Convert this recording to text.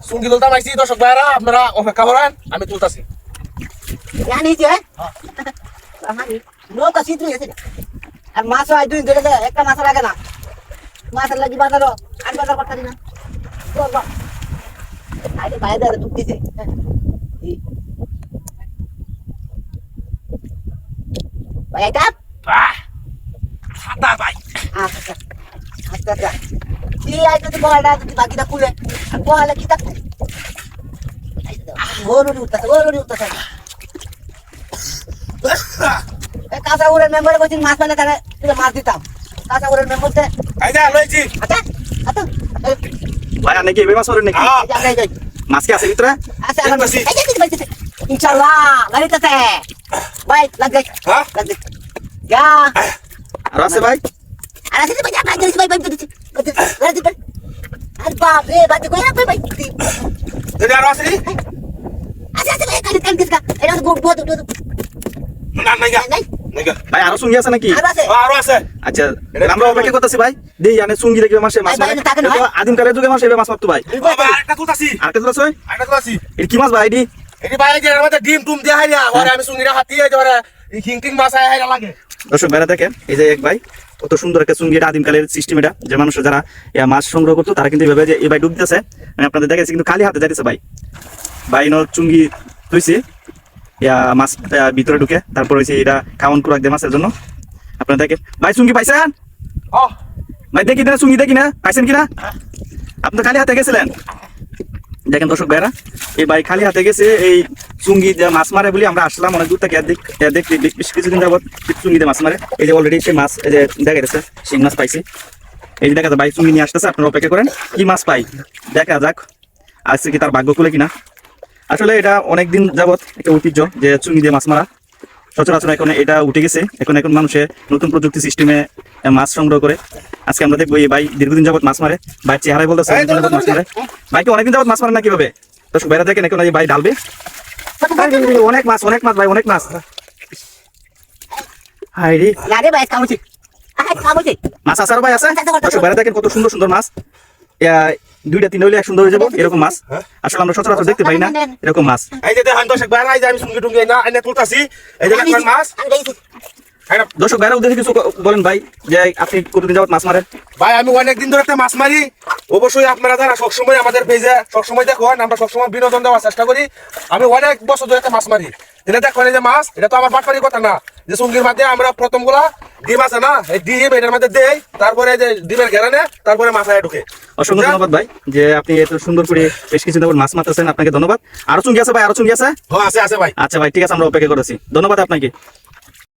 সুঙ্গি তুলতাম আইছি দর্শক ভাইরা, আপনারা অপেক্ষা করেন, আমি তুলতাছি। জানি যে নৌকা শীত হয়েছে আর মাছ হয় 2 দিন ধরে একটা মাছ লাগে না, মাছের লাগি বাজারও আজ বাজার করতে দিনা আরে বাইরে ঢুকতেছে ভাই এটা সাদা ভাই। আচ্ছা আচ্ছা আচ্ছা কি আইতো তো বড়টা যদি বাকিটা খুলে আর বহালে কি থাকবে ওরুনি উঠতেছে কাঁচা উড়ের মেম্বারে বলছি মাছ পেলে তাহলে মাছ দিতাম। কাঁচা উড়ের মেম্বারতে এই যে লইছি। আচ্ছা আচ্ছা ভাই আর নাকি এবে মাছ ধরেন নাকি? মাছ কি আছে ভিতরে? আচ্ছা ইনশাআল্লাহ গাড়িতে ভাই লাগবে হ্যাঁ লাগবে যা আর আছে ভাই? আর আছে ভাই ভাই দিছি ভাই দিছি আর বাপ রে বাদ কই ভাই ভাই এটা আর আছে আচ্ছা আচ্ছা ভাই কাল কিসকা এটা বহুত বহুত না নাই গা নাই নাই গা ভাই আরো সুঙ্গি আছে নাকি? আর আছে আর আছে। আচ্ছা আমরা অপেক্ষা করতেছি ভাই, দেই আনে সুঙ্গি দেখি মাসে মাছ ভাই, মারে। ভাই, তাকে নয়। এটা আদিম কালের যুগে মাসে এবে মাছ মারতো ভাই। বাবা আরেকটা তুলতাছি, আর কে তুলছ? আরেকটা তুলতাছি। এটা কি মাছ ভাই এডি? এটি ভাই যে এর মধ্যে ডিম টুম দিয়া হাইরা ওরে আমি সুঙ্গিরা হাতি এই যে ওরে এই কিং মাছ হাইরা লাগে। দর্শক ভাইরা দেখেন এই যে এক ভাই কত সুন্দর একটা সুঙ্গি, এটা আদিম কালের সিস্টেম, এটা যে মানুষ যারা মাছ সংগ্রহ করতো তারা কিন্তু এইভাবে যে এই ভাই ডুব দিতেছে, আমি আপনাদের দেখাচ্ছি কিন্তু খালি হাতে যাইতেছে ভাই। ভাই নো চুঙ্গি তুইছে মাছ ভিতরে ঢুকে, তারপর হচ্ছে এটা খাওয়ান কুরাক দেয় মাছের জন্য। আপনারা দেখেন ভাই চুঙ্গি পাইছেন? ও ভাই দেখি না চুঙ্গি দেখি না, পাইছেন কিনা? আপনি খালি হাতে গেছিলেন? দেখেন দর্শক ভাইরা এই ভাই খালি হাতে গেছে এই চুঙ্গি দিয়ে মাছ মারে বলি আমরা আসলাম অনেক দূর থেকে, দেখি বেশ কিছুদিন যাবত চুঙ্গি দিয়ে মাছ মারে। এই যে অলরেডি সে মাছ এই যে দেখা গেছে শিং মাছ পাইছি, এই যে দেখা যায় ভাই চুঙ্গি নিয়ে আসতেছে। আপনারা অপেক্ষা করেন কি মাছ পাই, দেখা যাক আজকে কি তার ভাগ্য খুলে কিনা। আসলে এটা অনেকদিন যাবত একটা ঐতিহ্য যে চুঙ্গি দিয়ে মাছ মারা, সচরাচর এখন এটা উঠে গেছে। এখন মানুষে নতুন প্রযুক্তি সিস্টেমে মাছ সংগ্রহ করে। আজকে আমরা দেখবো এই ভাই দীর্ঘদিন যাবত মাছ মারে, ভাই চেহারায় বলতেছে অনেকদিন যাবত মাছ মারে। ভাইকে অনেকদিন যাবত মাছ মারে না কিভাবে দর্শক ভাইরা দেখেন, এখন এই ভাই ঢালবে অনেক মাছ ভাই অনেক মাছ। হাই রে লাগে ভাই কামুছি কামুছি মাছ আছে আর ভাই আছে। দর্শক ভাইরা দেখেন কত সুন্দর সুন্দর মাছ, 2-3 হইলে এক সুন্দর হয়ে যাবো এরকম মাছ। আসলে আমরা সচরাচর দেখতে পাই না এরকম মাছ। এই যে দেখেন দর্শক ভাইরা, এই যে আমি সুঙ্গি টুঙ্গি না এনে তুলতাছি। এই যে দেখেন মাছ। দর্শক ভাইরা উদ্দেশ্যে কিছু বলেন ভাই, যে আপনি কতদিন যাবত মাছ মারেন? ভাই আমি অনেকদিন ধরে একটা মাছ মারি। অবশ্যই আপনারা যারা সবসময় আমাদের পেজে সবসময় দেখেন, আমরা সবসময় বিনোদন দেওয়ার চেষ্টা করি। আমি অনেক বছর ধরে একটা মাছ মারি। এটা দেখেন এই যে মাছ, এটা তো আমার বাটপাড়ির কথা না, যে সুঙ্গির মধ্যে আমরা প্রথমগুলা ডিম আছে না, এই ডিম এটার মধ্যে দেই, তারপরে যে ডিমের ঘেরানে তারপরে মাথায় ঢুকে। অসংখ্য ধন্যবাদ ভাই যে আপনি এত সুন্দর করে বেশ কিছু মাছ মারতেছেন, আপনাকে ধন্যবাদ। আরো চুঙ্গি আছে ভাই? আরো চুঙ্গি আছে? হ্যাঁ আছে আছে ভাই। আচ্ছা ভাই ঠিক আছে, আমরা অপেক্ষা করেছি, ধন্যবাদ আপনাকে।